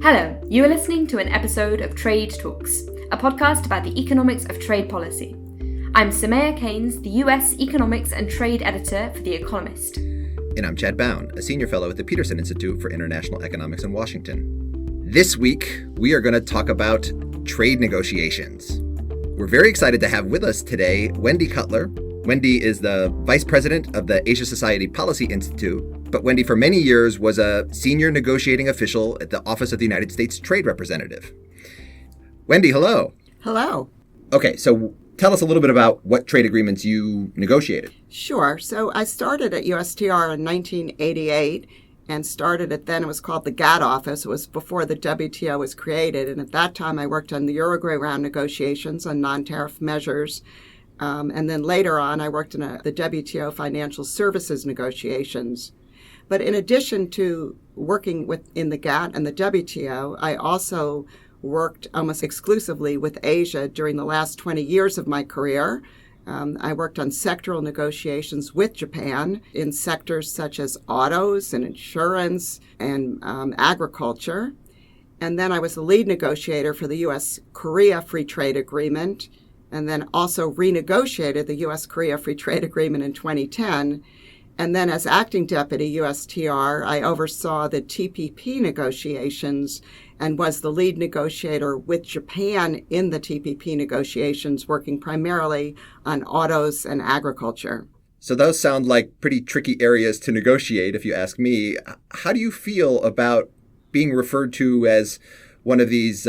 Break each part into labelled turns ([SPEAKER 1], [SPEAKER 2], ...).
[SPEAKER 1] Hello, you are listening to an episode of Trade Talks, a podcast about the economics of trade policy. I'm Bown and Keynes, the US Economics and Trade Editor for The Economist.
[SPEAKER 2] And I'm Chad Bown, a senior fellow at the Peterson Institute for International Economics in Washington. This week, we are going to talk about trade negotiations. We're very excited to have with us today Wendy Cutler. Wendy is the Vice President of the Asia Society Policy Institute, but Wendy for many years was a senior negotiating official at the Office of the United States Trade Representative. Wendy, hello.
[SPEAKER 3] Hello.
[SPEAKER 2] Okay, so tell us a little bit about what trade agreements you negotiated.
[SPEAKER 3] Sure. So I started at USTR in 1988 and started at then it was called the GATT office. It was before the WTO was created. And at that time, I worked on the Uruguay round negotiations on non-tariff measures. And then later on, I worked in the WTO financial services negotiations. But in addition to working in the GATT and the WTO, I also worked almost exclusively with Asia during the last 20 years of my career. I worked on sectoral negotiations with Japan in sectors such as autos and insurance and agriculture. And then I was the lead negotiator for the U.S.-Korea Free Trade Agreement, and then also renegotiated the U.S.-Korea Free Trade Agreement in 2010. And then as acting deputy USTR, I oversaw the TPP negotiations and was the lead negotiator with Japan in the TPP negotiations, working primarily on autos and agriculture.
[SPEAKER 2] So those sound like pretty tricky areas to negotiate, if you ask me. How do you feel about being referred to as one of these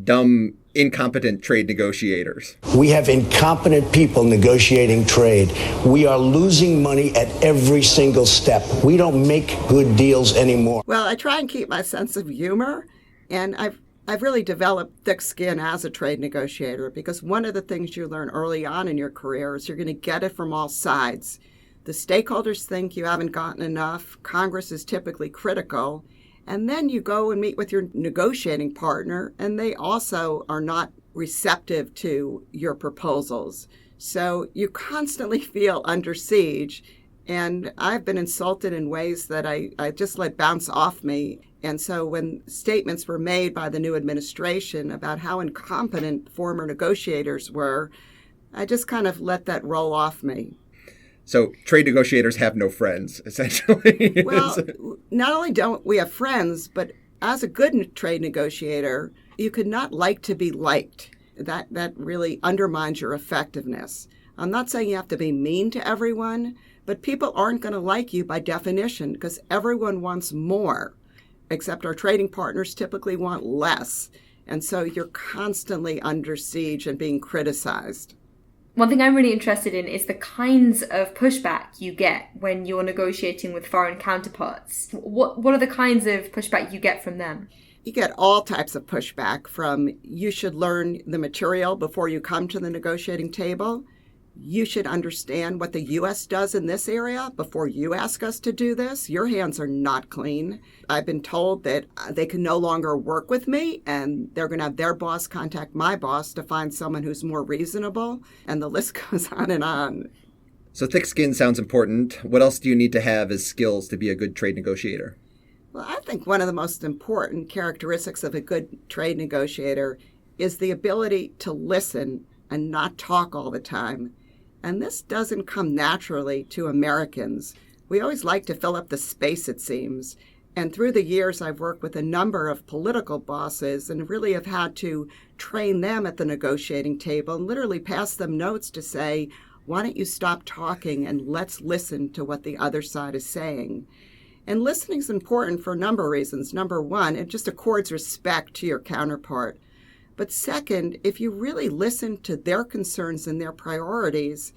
[SPEAKER 2] dumb, incompetent trade negotiators?
[SPEAKER 4] We have incompetent people negotiating trade. We are losing money at every single step. We don't make good deals anymore.
[SPEAKER 3] Well, I try and keep my sense of humor, and I've really developed thick skin as a trade negotiator, because one of the things you learn early on in your career is you're going to get it from all sides. The stakeholders think you haven't gotten enough. Congress is typically critical. And then you go and meet with your negotiating partner, and they also are not receptive to your proposals. So you constantly feel under siege. And I've been insulted in ways that I just let bounce off me. And so when statements were made by the new administration about how incompetent former negotiators were, I just kind of let that roll off me.
[SPEAKER 2] So trade negotiators have no friends, essentially.
[SPEAKER 3] Well, not only don't we have friends, but as a good trade negotiator, you could not like to be liked. That really undermines your effectiveness. I'm not saying you have to be mean to everyone, but people aren't going to like you by definition because everyone wants more, except our trading partners typically want less. And so you're constantly under siege and being criticized.
[SPEAKER 1] One thing I'm really interested in is the kinds of pushback you get when you're negotiating with foreign counterparts. What are the kinds of pushback you get from them?
[SPEAKER 3] You get all types of pushback from you should learn the material before you come to the negotiating table. You should understand what the U.S. does in this area before you ask us to do this. Your hands are not clean. I've been told that they can no longer work with me and they're going to have their boss contact my boss to find someone who's more reasonable. And the list goes on and on.
[SPEAKER 2] So thick skin sounds important. What else do you need to have as skills to be a good trade negotiator?
[SPEAKER 3] Well, I think one of the most important characteristics of a good trade negotiator is the ability to listen and not talk all the time. And this doesn't come naturally to Americans. We always like to fill up the space, it seems. And through the years, I've worked with a number of political bosses and really have had to train them at the negotiating table and literally pass them notes to say, why don't you stop talking and let's listen to what the other side is saying. And listening is important for a number of reasons. Number one, it just accords respect to your counterpart. But second, if you really listen to their concerns and their priorities,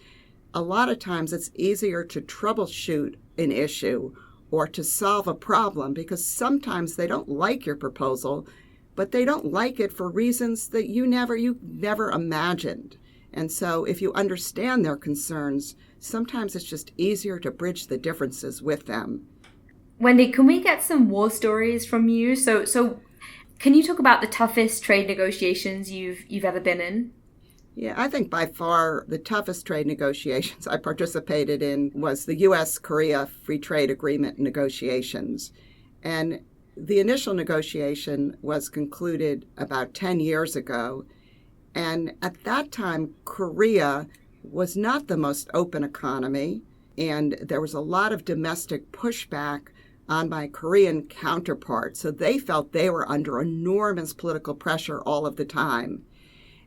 [SPEAKER 3] a lot of times it's easier to troubleshoot an issue or to solve a problem because sometimes they don't like your proposal, but they don't like it for reasons that you never imagined. And so if you understand their concerns, sometimes it's just easier to bridge the differences with them.
[SPEAKER 1] Wendy, can we get some war stories from you? So can you talk about the toughest trade negotiations you've ever been in?
[SPEAKER 3] Yeah, I think by far the toughest trade negotiations I participated in was the U.S.-Korea Free Trade Agreement negotiations. And The initial negotiation was concluded about 10 years ago. And at that time, Korea was not the most open economy. And there was a lot of domestic pushback on my Korean counterpart. So they felt they were under enormous political pressure all of the time.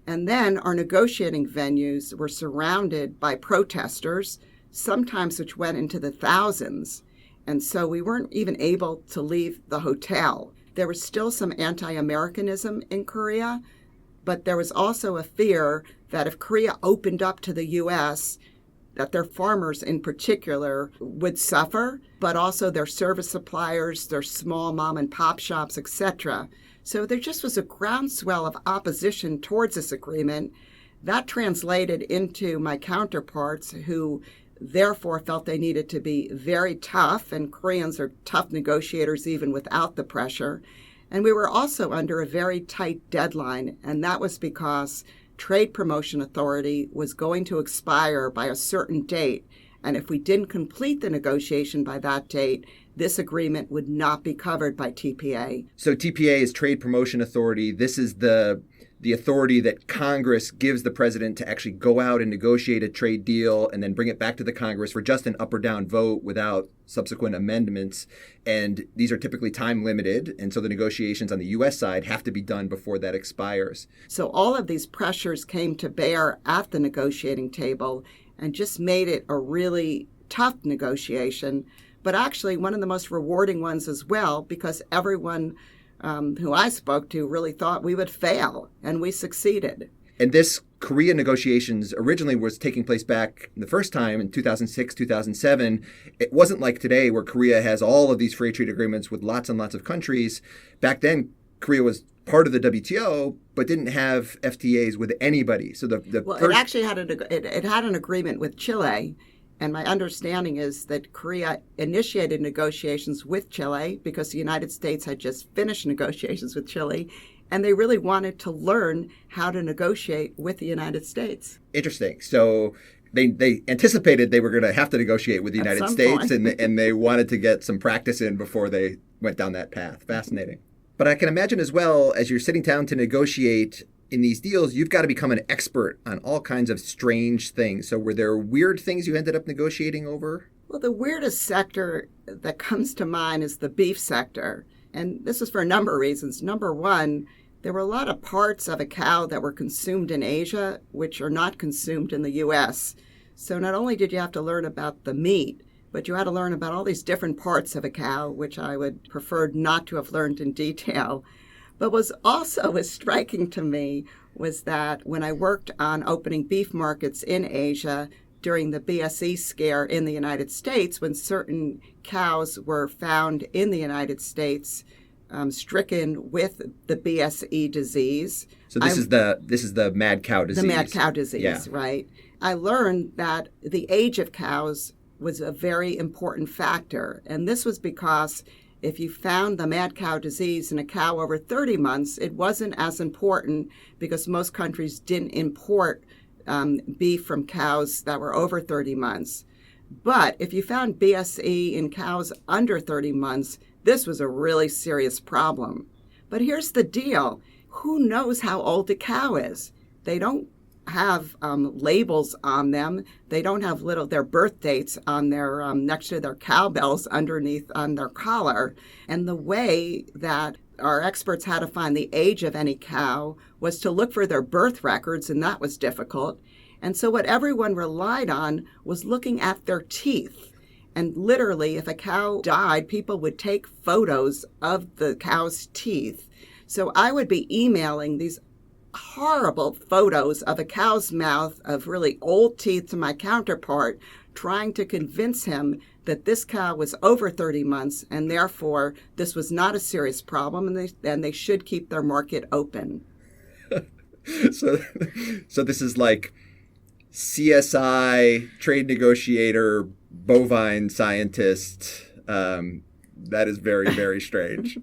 [SPEAKER 3] And then our negotiating venues were surrounded by protesters, sometimes which went into the thousands. And so we weren't even able to leave the hotel. There was still some anti-Americanism in Korea, but there was also a fear that if Korea opened up to the U.S., that their farmers in particular would suffer, but also their service suppliers, their small mom and pop shops, etc. So there just was a groundswell of opposition towards this agreement. That translated into my counterparts who therefore felt they needed to be very tough, and Koreans are tough negotiators even without the pressure. And we were also under a very tight deadline, and that was because Trade Promotion Authority was going to expire by a certain date, and if we didn't complete the negotiation by that date, this agreement would not be covered by TPA.
[SPEAKER 2] So TPA is Trade Promotion Authority. This is the authority that Congress gives the president to actually go out and negotiate a trade deal and then bring it back to the Congress for just an up or down vote without subsequent amendments. And these are typically time limited. And so the negotiations on the U.S. side have to be done before that expires.
[SPEAKER 3] So all of these pressures came to bear at the negotiating table and just made it a really tough negotiation, but actually one of the most rewarding ones as well, because everyone who I spoke to really thought we would fail, and we succeeded.
[SPEAKER 2] And this Korea negotiations originally was taking place back the first time in 2006, 2007. It wasn't like today where Korea has all of these free trade agreements with lots and lots of countries. Back then, Korea was part of the WTO, but didn't have FTAs with anybody. So
[SPEAKER 3] it actually had it had an agreement with Chile. And my understanding is that Korea initiated negotiations with Chile because the United States had just finished negotiations with Chile, and they really wanted to learn how to negotiate with the United States.
[SPEAKER 2] Interesting. So they anticipated they were going to have to negotiate with the United States, and they wanted to get some practice in before they went down that path. Fascinating. But I can imagine as well, as you're sitting down to negotiate in these deals, you've got to become an expert on all kinds of strange things. So were there weird things you ended up negotiating over?
[SPEAKER 3] Well, the weirdest sector that comes to mind is the beef sector. And this is for a number of reasons. Number one, there were a lot of parts of a cow that were consumed in Asia, which are not consumed in the U.S. So not only did you have to learn about the meat, but you had to learn about all these different parts of a cow, which I would prefer not to have learned in detail. But what also was striking to me was that when I worked on opening beef markets in Asia during the BSE scare in the United States, when certain cows were found in the United States stricken with the BSE disease.
[SPEAKER 2] So this is the mad cow disease.
[SPEAKER 3] The mad cow disease,
[SPEAKER 2] yeah.
[SPEAKER 3] Right. I learned that the age of cows was a very important factor, and this was because if you found the mad cow disease in a cow over 30 months, it wasn't as important because most countries didn't import beef from cows that were over 30 months. But if you found BSE in cows under 30 months, this was a really serious problem. But here's the deal. Who knows how old a cow is? They don't have labels on them. They don't have their birth dates on their next to their cowbells underneath on their collar. And the way that our experts had to find the age of any cow was to look for their birth records, and that was difficult. And so what everyone relied on was looking at their teeth. And literally, if a cow died, people would take photos of the cow's teeth. So I would be emailing these horrible photos of a cow's mouth of really old teeth to my counterpart, trying to convince him that this cow was over 30 months and therefore this was not a serious problem and they should keep their market open.
[SPEAKER 2] So this is like CSI, trade negotiator, bovine scientist. That is very, very strange.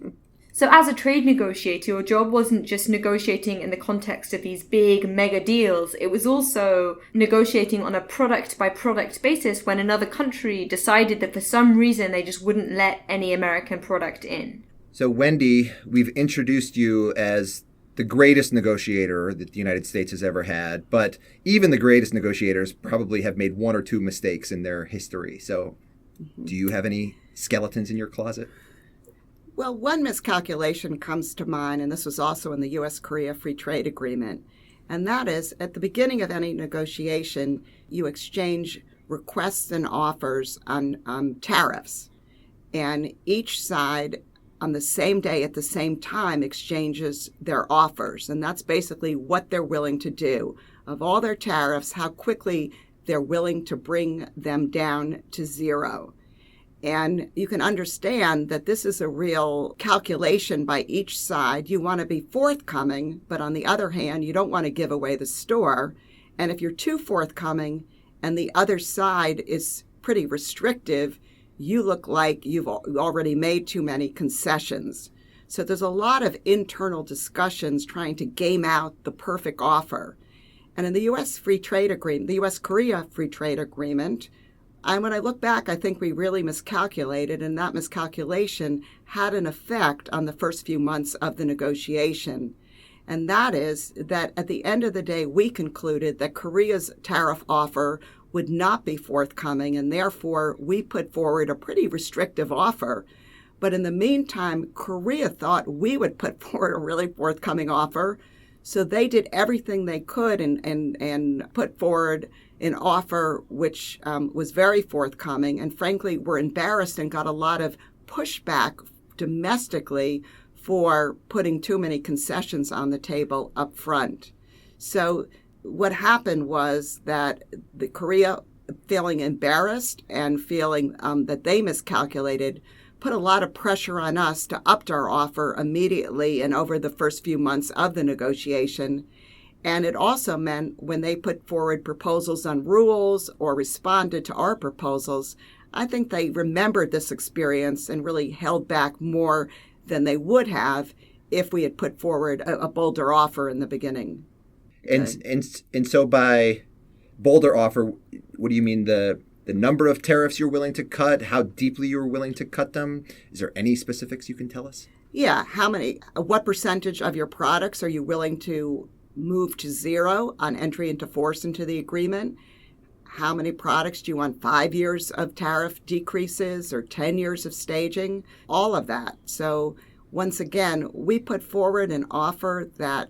[SPEAKER 1] So as a trade negotiator, your job wasn't just negotiating in the context of these big mega deals. It was also negotiating on a product-by-product basis when another country decided that for some reason they just wouldn't let any American product in.
[SPEAKER 2] So, Wendy, we've introduced you as the greatest negotiator that the United States has ever had, but even the greatest negotiators probably have made one or two mistakes in their history. So, do you have any skeletons in your closet?
[SPEAKER 3] Well, one miscalculation comes to mind, and this was also in the U.S.-Korea Free Trade Agreement, and that is at the beginning of any negotiation, you exchange requests and offers on tariffs, and each side on the same day at the same time exchanges their offers, and that's basically what they're willing to do. Of all their tariffs, how quickly they're willing to bring them down to zero. And you can understand that this is a real calculation by each side. You want to be forthcoming, but on the other hand, you don't want to give away the store. And if you're too forthcoming and the other side is pretty restrictive, you look like you've already made too many concessions. So there's a lot of internal discussions trying to game out the perfect offer. And in the U.S. Free Trade Agreement, the U.S.-Korea Free Trade Agreement, when I look back, I think we really miscalculated, and that miscalculation had an effect on the first few months of the negotiation. And that is that at the end of the day, we concluded that Korea's tariff offer would not be forthcoming, and therefore we put forward a pretty restrictive offer. But in the meantime, Korea thought we would put forward a really forthcoming offer, so they did everything they could and put forward an offer which was very forthcoming, and frankly were embarrassed and got a lot of pushback domestically for putting too many concessions on the table up front. So what happened was that the Korea, feeling embarrassed and feeling that they miscalculated, put a lot of pressure on us to up our offer immediately and over the first few months of the negotiation. And it also meant when they put forward proposals on rules or responded to our proposals, I think they remembered this experience and really held back more than they would have if we had put forward a bolder offer in the beginning.
[SPEAKER 2] And so by bolder offer, what do you mean? The number of tariffs you're willing to cut, how deeply you're willing to cut them? Is there any specifics you can tell us?
[SPEAKER 3] Yeah, what percentage of your products are you willing to move to zero on entry into force into the agreement? How many products do you want 5 years of tariff decreases or 10 years of staging? All of that. So once again, we put forward an offer that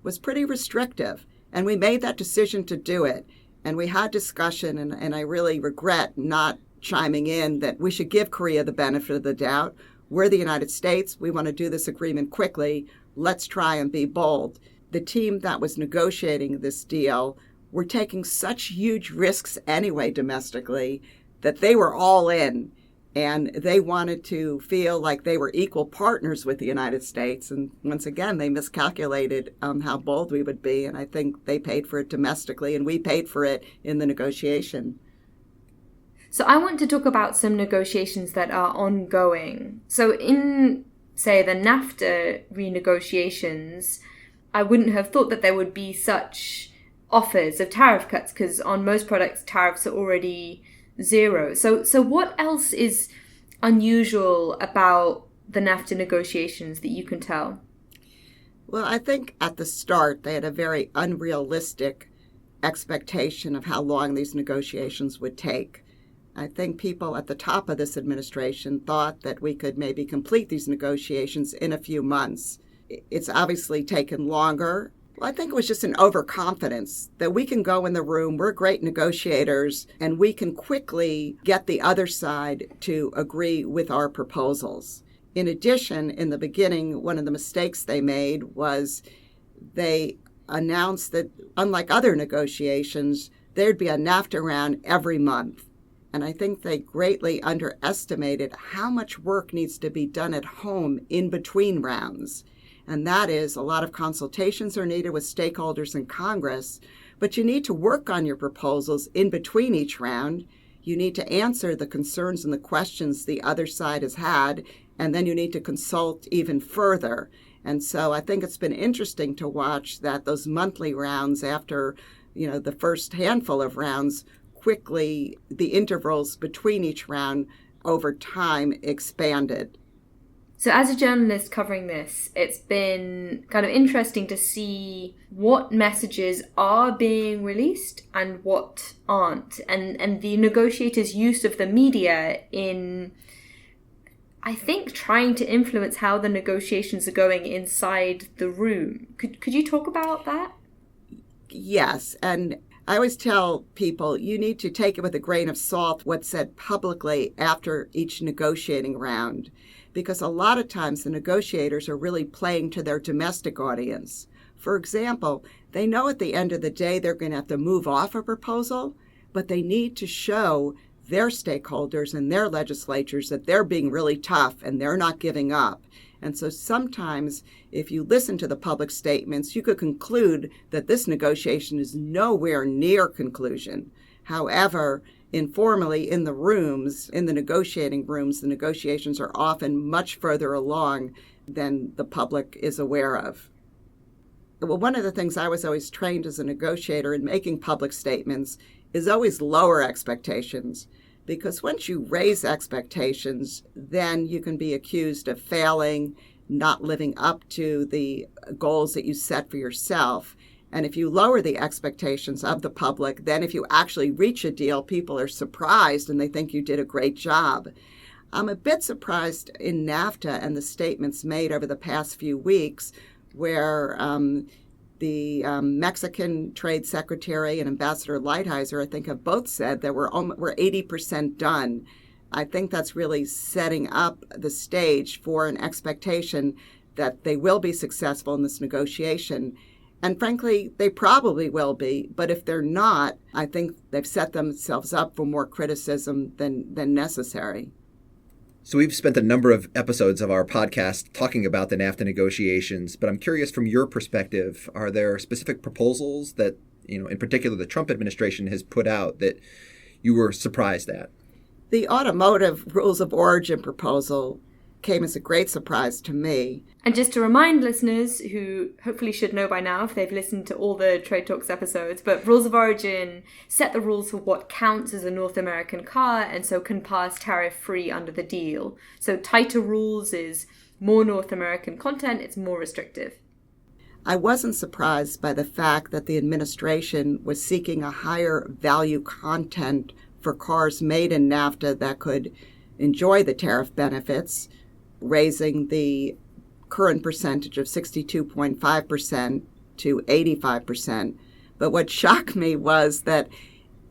[SPEAKER 3] was pretty restrictive, and we made that decision to do it. And we had discussion, and I really regret not chiming in that we should give Korea the benefit of the doubt. We're the United States. We want to do this agreement quickly. Let's try and be bold. The team that was negotiating this deal were taking such huge risks anyway domestically that they were all in. And they wanted to feel like they were equal partners with the United States. And once again, they miscalculated how bold we would be. And I think they paid for it domestically, and we paid for it in the negotiation.
[SPEAKER 1] So I want to talk about some negotiations that are ongoing. So in, say, the NAFTA renegotiations, I wouldn't have thought that there would be such offers of tariff cuts, because on most products, tariffs are already zero. So what else is unusual about the NAFTA negotiations that you can tell?
[SPEAKER 3] Well, I think at the start, they had a very unrealistic expectation of how long these negotiations would take. I think people at the top of this administration thought that we could maybe complete these negotiations in a few months. It's obviously taken longer. Well, I think it was just an overconfidence that we can go in the room, we're great negotiators, and we can quickly get the other side to agree with our proposals. In addition, in the beginning, one of the mistakes they made was they announced that, unlike other negotiations, there'd be a NAFTA round every month. And I think they greatly underestimated how much work needs to be done at home in between rounds. And that is, a lot of consultations are needed with stakeholders in Congress, but you need to work on your proposals in between each round. You need to answer the concerns and the questions the other side has had, and then you need to consult even further. And so I think it's been interesting to watch that those monthly rounds after, the first handful of rounds, quickly the intervals between each round over time expanded.
[SPEAKER 1] So as a journalist covering this, it's been kind of interesting to see what messages are being released and what aren't. And the negotiators' use of the media in, I think, trying to influence how the negotiations are going inside the room. Could you talk about that?
[SPEAKER 3] Yes, and I always tell people you need to take it with a grain of salt what's said publicly after each negotiating round, because a lot of times the negotiators are really playing to their domestic audience. For example, they know at the end of the day they're going to have to move off a proposal, but they need to show their stakeholders and their legislatures that they're being really tough and they're not giving up. And so sometimes if you listen to the public statements, you could conclude that this negotiation is nowhere near conclusion. However, informally in the rooms, in the negotiating rooms, the negotiations are often much further along than the public is aware of. Well, one of the things I was always trained as a negotiator in making public statements is always lower expectations, because once you raise expectations, then you can be accused of failing, not living up to the goals that you set for yourself. And if you lower the expectations of the public, then if you actually reach a deal, people are surprised and they think you did a great job. I'm a bit surprised in NAFTA and the statements made over the past few weeks where the Mexican Trade Secretary and Ambassador Lighthizer, I think, have both said that we're 80% done. I think that's really setting up the stage for an expectation that they will be successful in this negotiation. And frankly, they probably will be. But if they're not, I think they've set themselves up for more criticism than necessary.
[SPEAKER 2] So we've spent a number of episodes of our podcast talking about the NAFTA negotiations, but I'm curious from your perspective, are there specific proposals that, in particular the Trump administration has put out that you were surprised at?
[SPEAKER 3] The automotive rules of origin proposal came as a great surprise to me.
[SPEAKER 1] And just to remind listeners who hopefully should know by now if they've listened to all the Trade Talks episodes, but rules of origin set the rules for what counts as a North American car and so can pass tariff-free under the deal. So tighter rules is more North American content, it's more restrictive.
[SPEAKER 3] I wasn't surprised by the fact that the administration was seeking a higher value content for cars made in NAFTA that could enjoy the tariff benefits, raising the current percentage of 62.5% to 85%. But what shocked me was that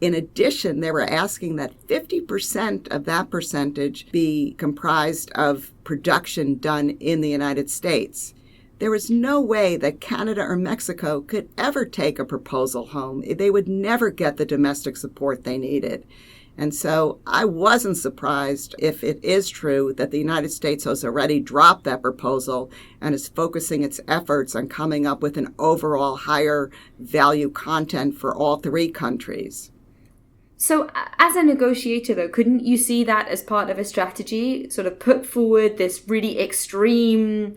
[SPEAKER 3] in addition, they were asking that 50% of that percentage be comprised of production done in the United States. There was no way that Canada or Mexico could ever take a proposal home. They would never get the domestic support they needed. And so I wasn't surprised if it is true that the United States has already dropped that proposal and is focusing its efforts on coming up with an overall higher value content for all three countries.
[SPEAKER 1] So as a negotiator, though, couldn't you see that as part of a strategy? Sort of put forward this really extreme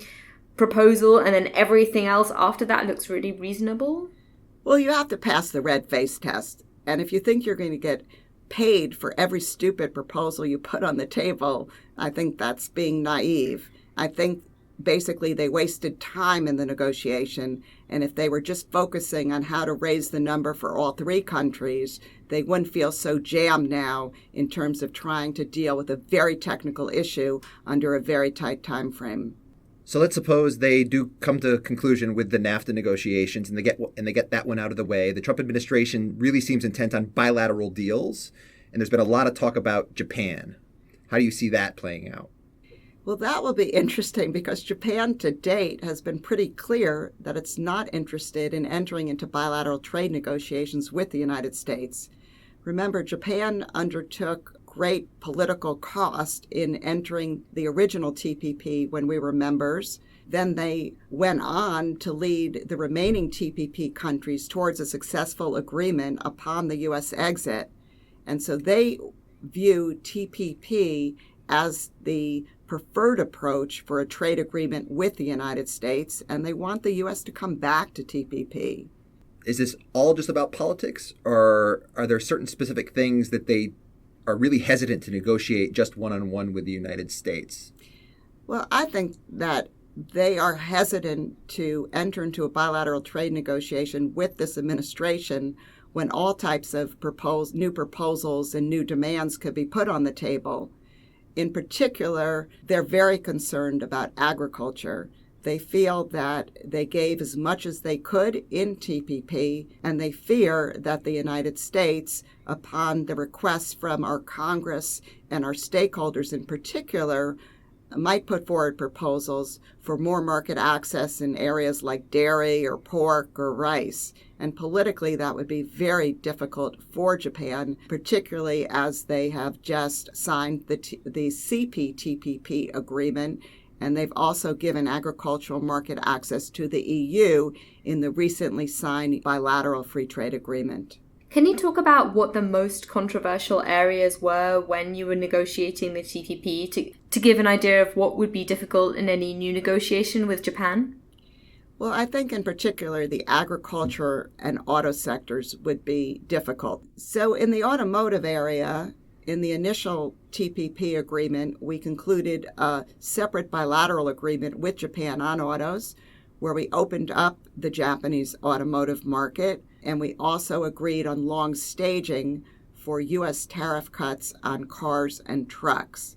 [SPEAKER 1] proposal and then everything else after that looks really reasonable?
[SPEAKER 3] Well, you have to pass the red face test. And if you think you're going to get paid for every stupid proposal you put on the table, I think that's being naive. I think basically they wasted time in the negotiation, and if they were just focusing on how to raise the number for all three countries, they wouldn't feel so jammed now in terms of trying to deal with a very technical issue under a very tight time frame.
[SPEAKER 2] So let's suppose they do come to a conclusion with the NAFTA negotiations and they get that one out of the way. The Trump administration really seems intent on bilateral deals, and there's been a lot of talk about Japan. How do you see that playing out?
[SPEAKER 3] Well, that will be interesting because Japan to date has been pretty clear that it's not interested in entering into bilateral trade negotiations with the United States. Remember, Japan undertook great political cost in entering the original TPP when we were members. Then they went on to lead the remaining TPP countries towards a successful agreement upon the U.S. exit. And so they view TPP as the preferred approach for a trade agreement with the United States, and they want the U.S. to come back to TPP.
[SPEAKER 2] Is this all just about politics, or are there certain specific things that they are really hesitant to negotiate just one-on-one with the United States?
[SPEAKER 3] Well, I think that they are hesitant to enter into a bilateral trade negotiation with this administration when all types of new proposals and new demands could be put on the table. In particular, they're very concerned about agriculture. They feel that they gave as much as they could in TPP, and they fear that the United States, upon the requests from our Congress and our stakeholders in particular, might put forward proposals for more market access in areas like dairy or pork or rice. And politically, that would be very difficult for Japan, particularly as they have just signed the CPTPP agreement, and they've also given agricultural market access to the EU in the recently signed bilateral free trade agreement.
[SPEAKER 1] Can you talk about what the most controversial areas were when you were negotiating the TPP to give an idea of what would be difficult in any new negotiation with Japan?
[SPEAKER 3] Well, I think in particular the agriculture and auto sectors would be difficult. So in the automotive area, in the initial TPP agreement, we concluded a separate bilateral agreement with Japan on autos, where we opened up the Japanese automotive market, and we also agreed on long staging for U.S. tariff cuts on cars and trucks.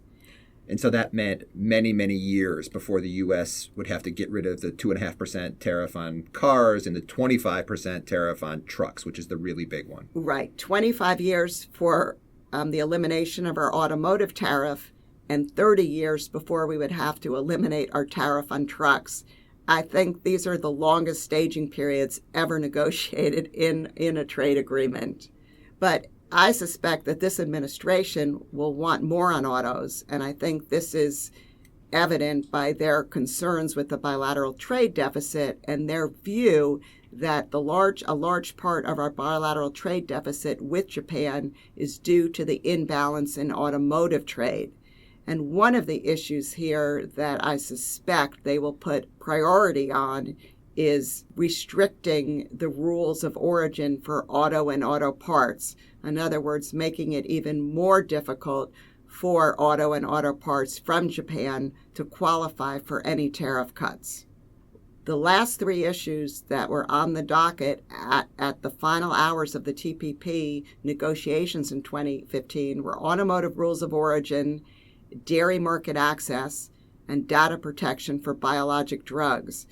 [SPEAKER 2] And so that meant many, many years before the U.S. would have to get rid of the 2.5% tariff on cars and the 25% tariff on trucks, which is the really big one.
[SPEAKER 3] Right. 25 years for the elimination of our automotive tariff and 30 years before we would have to eliminate our tariff on trucks. I think these are the longest staging periods ever negotiated in a trade agreement. But I suspect that this administration will want more on autos, and I think this is evident by their concerns with the bilateral trade deficit and their view that a large part of our bilateral trade deficit with Japan is due to the imbalance in automotive trade. And one of the issues here that I suspect they will put priority on is restricting the rules of origin for auto and auto parts. In other words, making it even more difficult for auto and auto parts from Japan to qualify for any tariff cuts. The last three issues that were on the docket at the final hours of the TPP negotiations in 2015 were automotive rules of origin, dairy market access, and data protection for biologic drugs.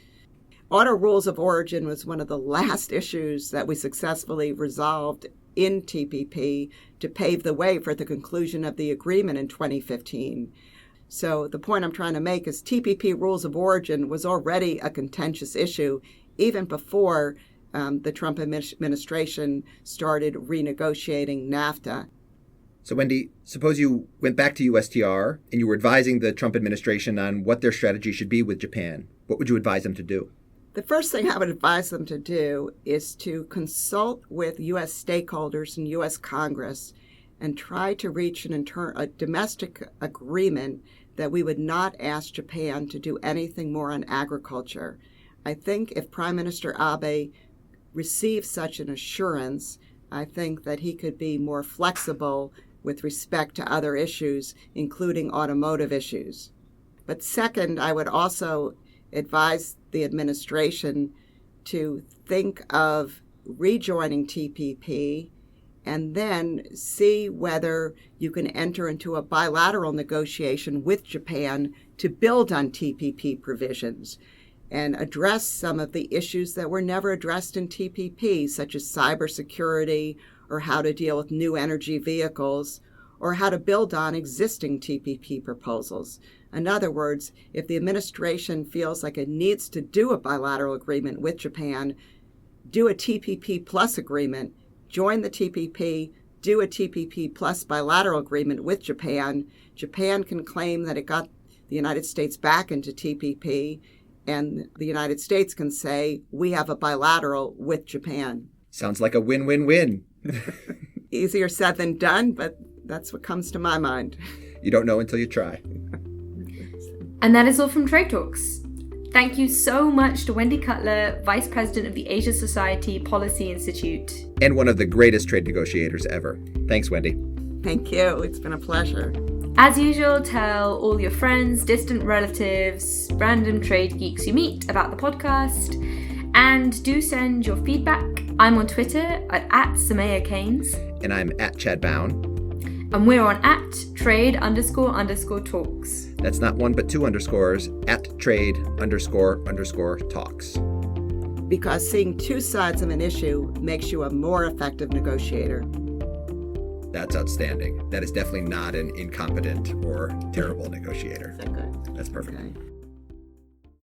[SPEAKER 3] Auto rules of origin was one of the last issues that we successfully resolved in TPP to pave the way for the conclusion of the agreement in 2015. So the point I'm trying to make is TPP rules of origin was already a contentious issue even before the Trump administration started renegotiating NAFTA.
[SPEAKER 2] So, Wendy, suppose you went back to USTR and you were advising the Trump administration on what their strategy should be with Japan. What would you advise them to do?
[SPEAKER 3] The first thing I would advise them to do is to consult with U.S. stakeholders and U.S. Congress and try to reach a domestic agreement that we would not ask Japan to do anything more on agriculture. I think if Prime Minister Abe receives such an assurance, I think that he could be more flexible with respect to other issues, including automotive issues. But second, I would also advise the administration to think of rejoining TPP and then see whether you can enter into a bilateral negotiation with Japan to build on TPP provisions and address some of the issues that were never addressed in TPP, such as cybersecurity or how to deal with new energy vehicles or how to build on existing TPP proposals. In other words, if the administration feels like it needs to do a bilateral agreement with Japan, do a TPP plus agreement, join the TPP, do a TPP plus bilateral agreement with Japan. Japan can claim that it got the United States back into TPP, and the United States can say, we have a bilateral with Japan.
[SPEAKER 2] Sounds like a win-win-win.
[SPEAKER 3] Easier said than done, but that's what comes to my mind.
[SPEAKER 2] You don't know until you try.
[SPEAKER 1] And that is all from Trade Talks. Thank you so much to Wendy Cutler, Vice President of the Asia Society Policy Institute.
[SPEAKER 2] And one of the greatest trade negotiators ever. Thanks, Wendy.
[SPEAKER 3] Thank you. It's been a pleasure.
[SPEAKER 1] As usual, tell all your friends, distant relatives, random trade geeks you meet about the podcast, and do send your feedback. I'm on Twitter at @SameaKeynes.
[SPEAKER 2] And I'm at Chad Bown.
[SPEAKER 1] And we're on @trade__talks.
[SPEAKER 2] That's not one but two underscores, @trade__talks.
[SPEAKER 3] Because seeing two sides of an issue makes you a more effective negotiator.
[SPEAKER 2] That's outstanding. That is definitely not an incompetent or terrible negotiator.
[SPEAKER 3] Is that good?
[SPEAKER 2] That's perfect.
[SPEAKER 3] Okay.